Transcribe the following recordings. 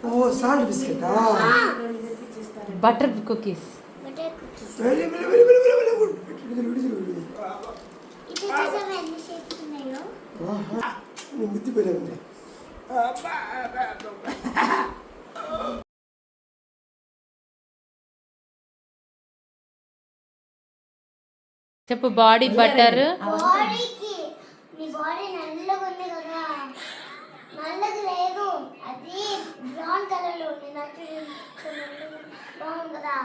ఓ salt biscuit butter cookies. చెప్పు body butter. నీ body నల్లగా ఉంది కదా, నల్లగా లేదు, అది బ్రౌన్ కలర్ లో ఉంది. నాకు బ్రౌన్ కదా,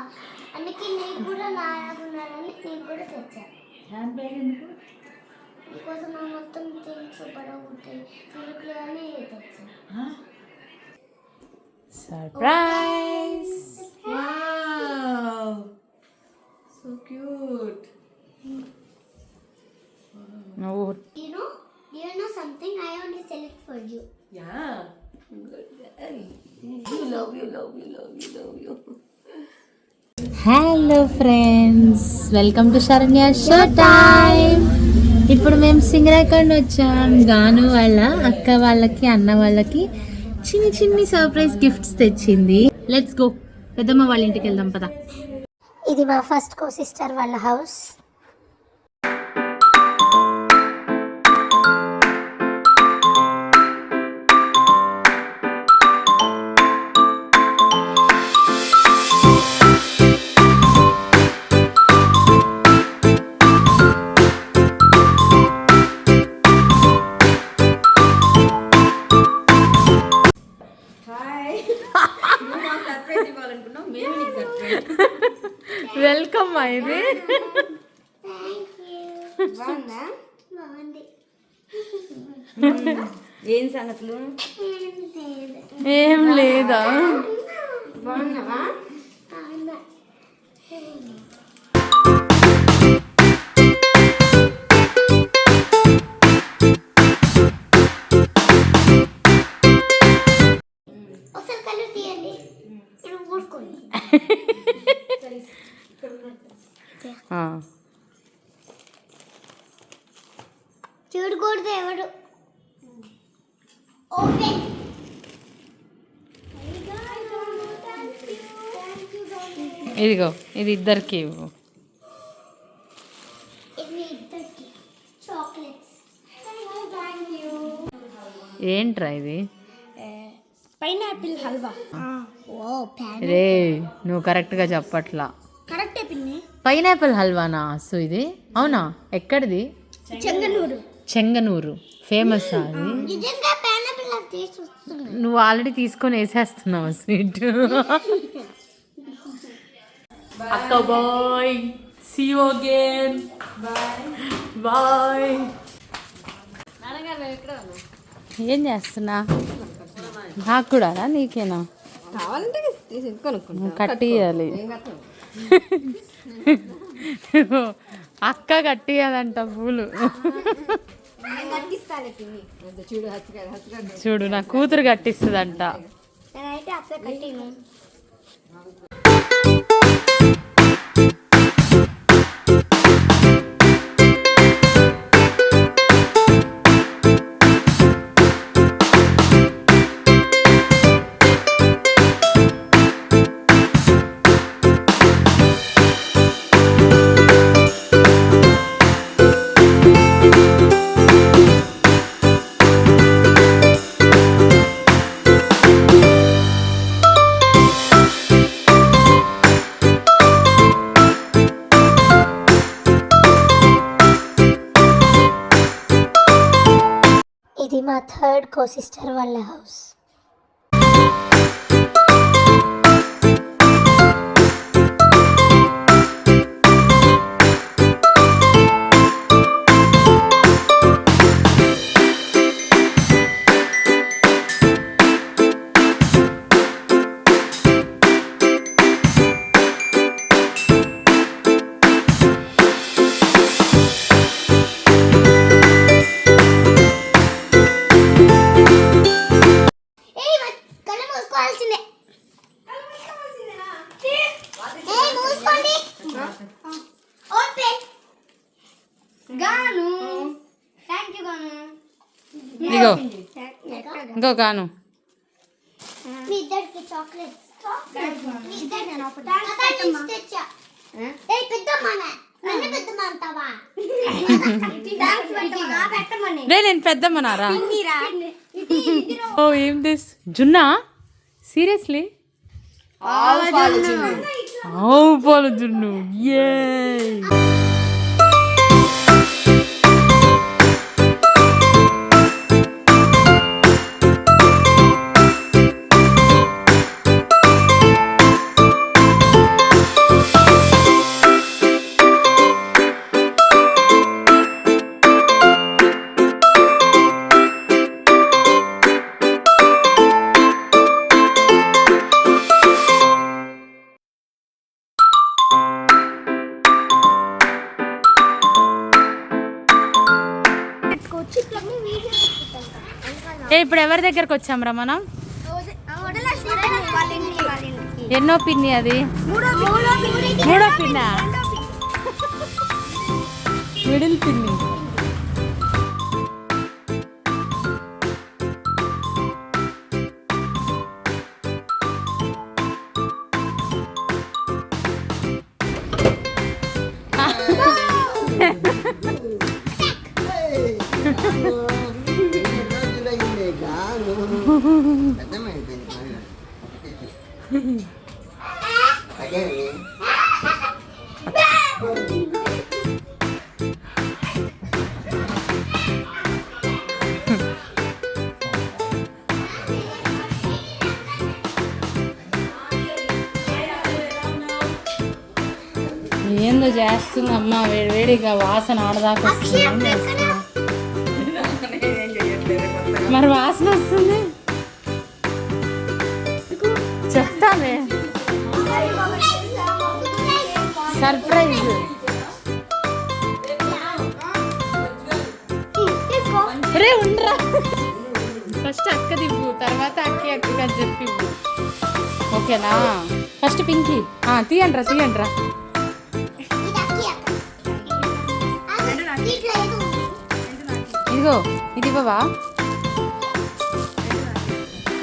అందుకే నీకు కూడా నాగున్నారని నీకు కూడా తెచ్చాను. హ్యాండ్ బ్యాగ్ ఎందుకు? నీకోసం నా మొత్తం థింగ్స్ పడగొట్టాయి చిలుకలు అని తెచ్చాను. సర్ప్రైజ్! Wow so cute. నువ్వు Do you know something? I want to sell it for you. Yeah. Good girl. You love you. Hello friends, welcome to Saranya show time. ఇప్పుడు మేము సింగరాకండ్ వచ్చాం. గాను వాళ్ళ అక్క వాళ్ళకి అన్న వాళ్ళకి చిన్ని చిన్ని సర్ప్రైజ్ గిఫ్ట్స్ తెచ్చింది. లెట్స్ గో, పెద్దమ్మ వాళ్ళ ఇంటికి వెళ్దాం పదా. ఇది మా ఫస్ట్ కో సిస్టర్ వాళ్ళ హౌస్. వెల్కమ్ ఇది. ఏం సంగతులు? ఏం లేదా? బాగున్నావా? ఒకసారి కళ్ళు తీయండి, ఊరుకోండి. చూడకూడదు ఎవరు. ఓపెన్. ఇదిగో, ఇది ఇద్దరికి ఇవ్వు. ఇది ఇద్దరికి చాక్లెట్స్. ఏంట్రా ఇది? పైనాపిల్ హల్వా. రే, నువ్వు కరెక్ట్గా చెప్పట్లా. కరెక్టే పిన్ని. పైనాపిల్ హల్వానా అస్సు ఇది? అవునా? ఎక్కడిది? చెంగనూరు ఫేమస్ అది. నిజంగా పైనాపిల్ టేస్ట్ వస్తుంది. నువ్వు ఆల్రెడీ తీసుకొని వేసేస్తున్నావు స్వీట్. అక్క bye, see you again. Bye. ఏం చేస్తున్నా? నాకు కూడా నీకేనా? కట్టియాలి. అక్క కట్టియాలంట పూలు. చూడు, నా కూతురు కట్టిస్తుందంట. నేనైతే అక్క కట్టిను. ఇది మా థర్డ్ కో సిస్టర్ వాళ్ళ హౌస్. ఇగో ఇంకో గాను. మీ ఇద్దరికి చాక్లెట్స్ మీ ఇద్దరికి తెచ్చా ఏ పెద్దమ్మానే నన్ను పెద్దమ్మ అంటావా పెట్టమని నేను పెద్దమ్మనారా ఓ ఏం దిస్ జున్నా సీరియస్లీ ఆవు పాలు జున్ను ఏ ఇప్పుడు ఎవరి దగ్గరకు వచ్చాంరా మనం ఎన్నో పిన్ని అది మూడో పిన్నా మిడిల్ పిన్ని ఏందో చేస్తుంది అమ్మ వేడివేడిగా వాసన ఆడదాకా వస్తుంది మరి వాసన వస్తుంది చెప్తామే సర్ప్రైజ్ రే ఉండరా ఫస్ట్ అక్క దివ్వు తర్వాత అక్కకి అని చెప్పి ఓకేనా ఫస్ట్ పింకీ తీయండ్రా ఇదిగో ఇది ఇవ్వవా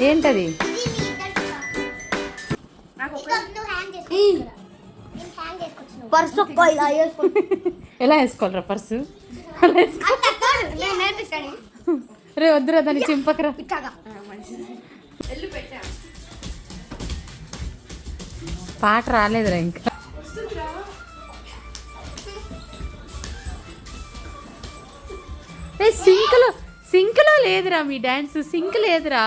ఏంటది పర్సు ఎలా వేసుకోవాలరా పర్సు రే వద్దురా దాన్ని చింపకరా పాట రాలేదురా ఇంకా సింక్లో లేదురా మీ డాన్స్ సింక్ లేదురా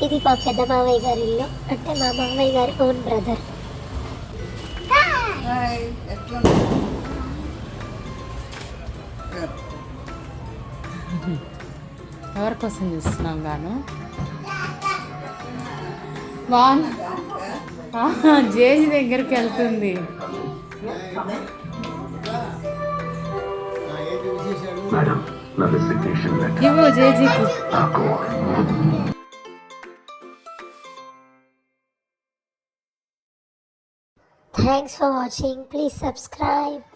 ఇది మా పెద్ద మామయ్య గారి ఇల్లు అంటే మా మామయ్య గారి ఓన్ బ్రదర్ ఎవరి కోసం చూస్తున్నాం గాను బాగా జేజీ దగ్గరికి వెళ్తుంది ఇవ్వు జేజీకి Thanks for watching. Please subscribe.